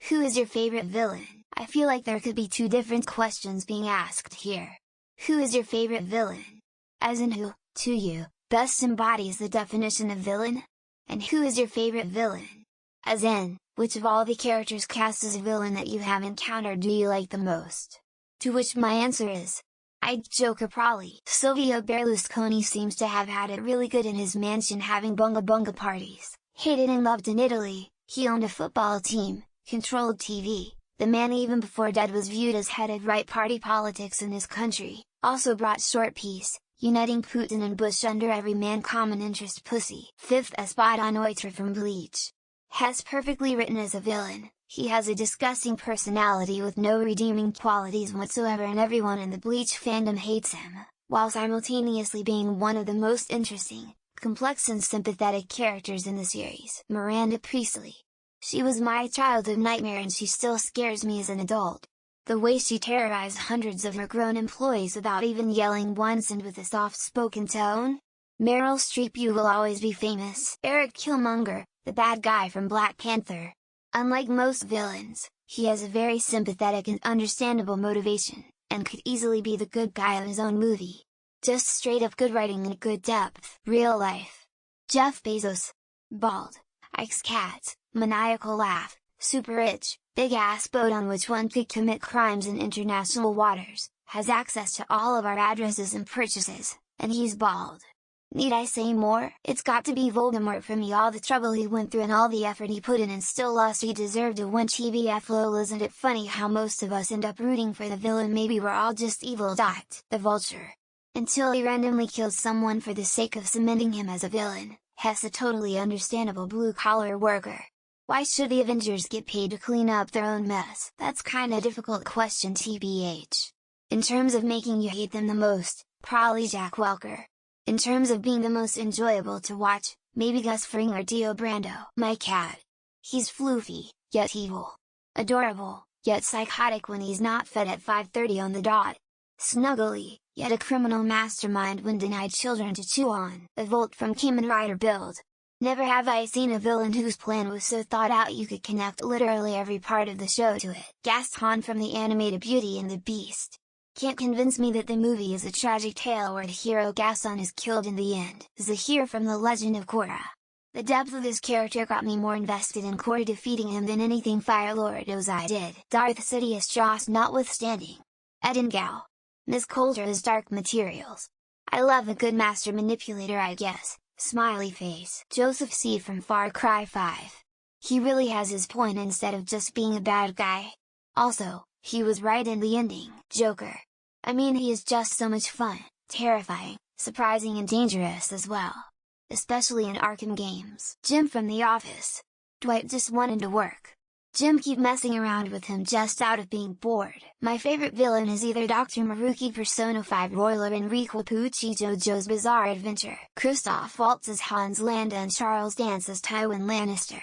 Who is your favorite villain? I feel like there could be two different questions being asked here. Who is your favorite villain? As in who, to you, best embodies the definition of villain? And who is your favorite villain? As in, which of all the characters cast as a villain that you have encountered do you like the most? To which my answer is, Joker probably. Silvio Berlusconi seems to have had it really good in his mansion having bunga bunga parties. Hated and loved in Italy, he owned a football team, controlled TV, the man even before dead was viewed as headed right party politics in his country, also brought short peace, uniting Putin and Bush under every man common interest pussy. 5th Espada Neutra from Bleach. Hess perfectly written as a villain, he has a disgusting personality with no redeeming qualities whatsoever and everyone in the Bleach fandom hates him, while simultaneously being one of the most interesting, complex and sympathetic characters in the series. Miranda Priestley. She was my childhood nightmare and she still scares me as an adult. The way she terrorized hundreds of her grown employees without even yelling once and with a soft-spoken tone? Meryl Streep. You will always be famous. Eric Killmonger, the bad guy from Black Panther. Unlike most villains, he has a very sympathetic and understandable motivation, and could easily be the good guy of his own movie. Just straight up good writing and good depth. Real life. Jeff Bezos. Bald. Ike's cat, maniacal laugh, super rich, big ass boat on which one could commit crimes in international waters, has access to all of our addresses and purchases, and he's bald. Need I say more? It's got to be Voldemort for me. All the trouble he went through and all the effort he put in and still lost. He deserved to win. TBF lol. Isn't it funny how most of us end up rooting for the villain? Maybe we're all just evil. The Vulture. Until he randomly kills someone for the sake of cementing him as a villain. Hess, a totally understandable blue-collar worker. Why should the Avengers get paid to clean up their own mess? That's kinda difficult question TBH. In terms of making you hate them the most, probably Jack Welker. In terms of being the most enjoyable to watch, maybe Gus Fring or Dio Brando. My cat. He's floofy, yet evil. Adorable, yet psychotic when he's not fed at 5:30 on the dot. Snuggly, yet a criminal mastermind when denied children to chew on. A Volt from Kamen Rider build. Never have I seen a villain whose plan was so thought out you could connect literally every part of the show to it. Gaston from the animated Beauty and the Beast. Can't convince me that the movie is a tragic tale where the hero Gaston is killed in the end. Zahir from The Legend of Korra. The depth of his character got me more invested in Korra defeating him than anything Fire Lord Ozai did. Darth Sidious Joss notwithstanding. Eden Gao. Miss Coulter's Dark Materials. I love a good master manipulator, I guess. Smiley face. Joseph C. from Far Cry 5. He really has his point instead of just being a bad guy. Also, he was right in the ending. Joker. I mean, he is just so much fun, terrifying, surprising and dangerous as well. Especially in Arkham games. Jim from The Office. Dwight just wanted to work. Jim keep messing around with him just out of being bored. My favorite villain is either Dr. Maruki Persona 5 Royal or Enrico Pucci JoJo's Bizarre Adventure. Christoph Waltz as Hans Landa and Charles Dance as Tywin Lannister.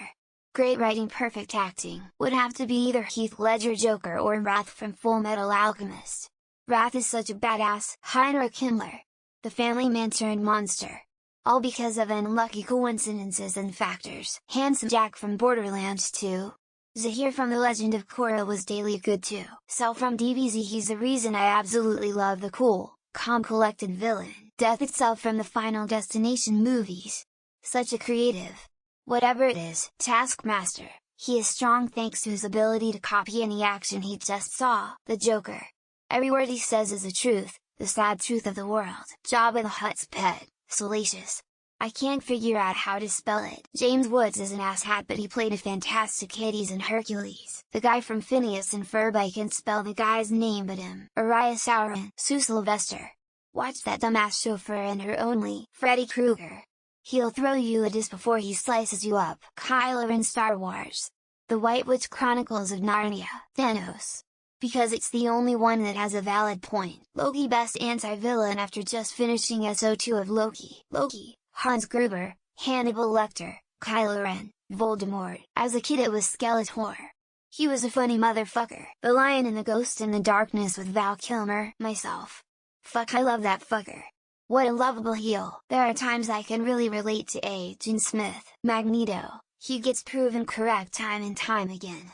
Great writing, perfect acting. Would have to be either Heath Ledger Joker or Wrath from Full Metal Alchemist. Wrath is such a badass. Heinrich Himmler. The family man turned monster. All because of unlucky coincidences and factors. Handsome Jack from Borderlands 2. Zahir from The Legend of Korra was daily good too. Cell from DBZ. He's the reason I absolutely love the cool, calm collected villain. Death itself from the Final Destination movies. Such a creative. Whatever it is. Taskmaster. He is strong thanks to his ability to copy any action he just saw. The Joker. Every word he says is the truth, the sad truth of the world. Jabba the Hutt's pet. Salacious. I can't figure out how to spell it. James Woods is an asshat, but he played a fantastic Hades in Hercules. The guy from Phineas and Ferb. I can spell the guy's name but him. Araya Sauron. Sue Sylvester. Watch that dumbass chauffeur and her only. Freddy Krueger. He'll throw you a disc before he slices you up. Kylo in Star Wars. The White Witch Chronicles of Narnia. Thanos. Because it's the only one that has a valid point. Loki, best anti-villain after just finishing SO2 of Loki. Loki. Hans Gruber, Hannibal Lecter, Kylo Ren, Voldemort. As a kid it was Skeletor. He was a funny motherfucker. The Lion and the Ghost in the Darkness with Val Kilmer. Myself. Fuck, I love that fucker. What a lovable heel. There are times I can really relate to Agent Smith. Magneto. He gets proven correct time and time again.